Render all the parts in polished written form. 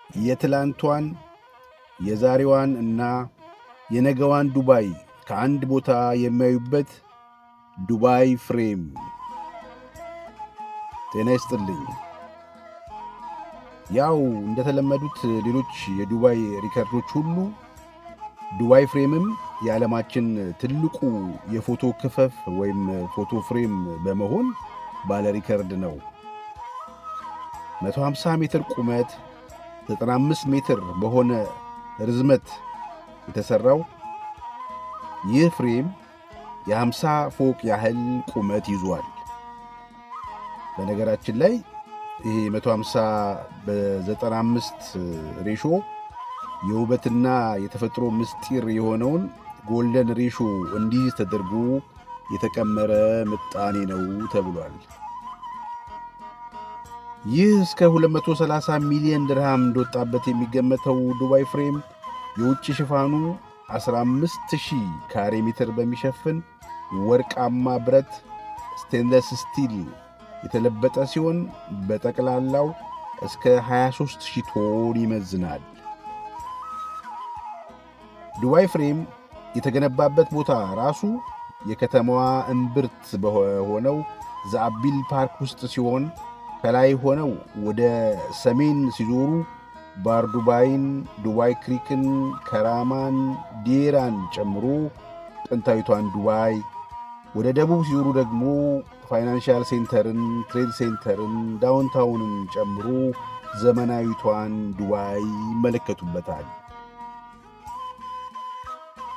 የትላንቷን የዛሬዋን እና የነገዋን ዱባይ ከአንድ ቦታ የሚያዩበት ዱባይ ፍሬም። ጤና ይስጥልኝ። ያው እንደተለመዱት ሌሎች የዱባይ ሪከርዶች ሁሉ ዱባይ ፍሬምም የዓለማችን ትልቁ የፎቶ ክፈፍ ወይም ፎቶ ፍሬም በመሆን ባለ ሪከርድ ነው። 150 ሜትር ቁመት 95 ሜትር በሆነ ርዝመት የተሰራው ይህ ፍሬም የ50 ፎቅ ያህል ቁመት ይዟል። በነገራችን ላይ ይሄ 150 በ95 ሬሾ የውበትና የተፈጥሮ ምስጢር የሆነውን ጎልደን ሬሾ እንዲህ ተደርጎ የተቀመረ ምጣኔ ነው ተብሏል። ይህ እስከ 230 ሚሊዮን ድርሃም እንደወጣበት የሚገመተው ዱባይ ፍሬም የውጭ ሽፋኑ 15000 ካሬ ሜትር በሚሸፍን ወርቃማ ብረት ስቴንለስ ስቲል የተለበጠ ሲሆን በጠቅላላው እስከ 23000 ቶን ይመዝናል። ዱባይ ፍሬም የተገነባበት ቦታ ራሱ የከተማዋ እምብርት በሆነው ዘአቢል ፓርክ ውስጥ ሲሆን ከላይ ሆነው ወደ ሰሜን ሲዞሩ ባር ዱባይን፣ ዱባይ ክሪክን፣ ከራማን፣ ዴራን ጨምሮ ጥንታዊቷን ዱባይ፣ ወደ ደቡብ ሲዞሩ ደግሞ ፋይናንሻል ሴንተርን፣ ትሬድ ሴንተርን፣ ዳውንታውንን ጨምሮ ዘመናዊቷን ዱባይ ይመለከቱበታል።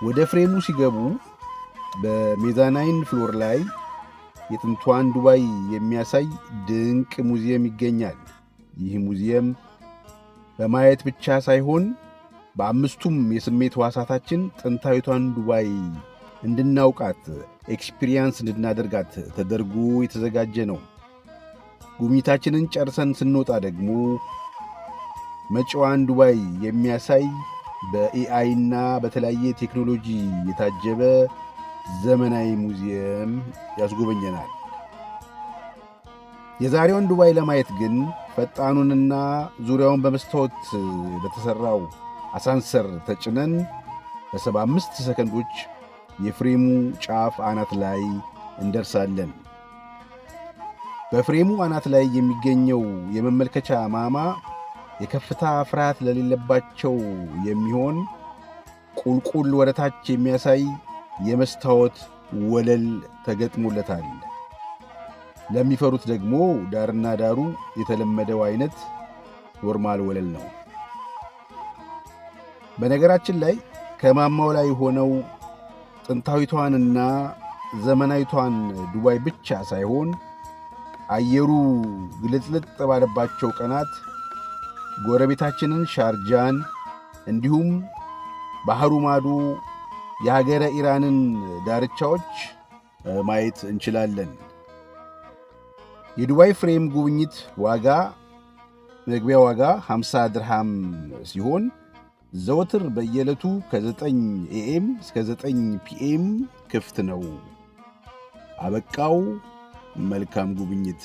ወደ ፍሬሙ ሲገቡ በሜዛናይን ፍሎር ላይ የጥንቷን ዱባይ የሚያሳይ ድንቅ ሙዚየም ይገኛል። ይህ ሙዚየም በማየት ብቻ ሳይሆን በአምስቱም የስሜት ሕዋሳታችን ጥንታዊቷን ዱባይ እንድናውቃት ኤክስፒሪየንስ እንድናደርጋት ተደርጎ የተዘጋጀ ነው። ጉብኝታችንን ጨርሰን ስንወጣ ደግሞ መጪዋን ዱባይ የሚያሳይ በኤአይና በተለያየ ቴክኖሎጂ የታጀበ ዘመናዊ ሙዚየም ያስጎበኘናል። የዛሬውን ዱባይ ለማየት ግን ፈጣኑንና ዙሪያውን በመስታወት በተሠራው አሳንሰር ተጭነን በ75 ሰከንዶች የፍሬሙ ጫፍ አናት ላይ እንደርሳለን። በፍሬሙ አናት ላይ የሚገኘው የመመልከቻ ማማ የከፍታ ፍርሃት ለሌለባቸው የሚሆን ቁልቁል ወደታች የሚያሳይ የመስታወት ወለል ተገጥሞለታል። ለሚፈሩት ደግሞ ዳርና ዳሩ የተለመደው አይነት ኖርማል ወለል ነው። በነገራችን ላይ ከማማው ላይ ሆነው ጥንታዊቷንና ዘመናዊቷን ዱባይ ብቻ ሳይሆን አየሩ ግልጥልጥ ባለባቸው ቀናት ጎረቤታችንን ሻርጃን እንዲሁም ባህሩ ማዶ የሀገረ ኢራንን ዳርቻዎች ማየት እንችላለን። የዱባይ ፍሬም ጉብኝት ዋጋ መግቢያ ዋጋ 50 ድርሃም ሲሆን ዘወትር በየዕለቱ ከ9 ኤኤም እስከ 9 ፒኤም ክፍት ነው። አበቃው። መልካም ጉብኝት።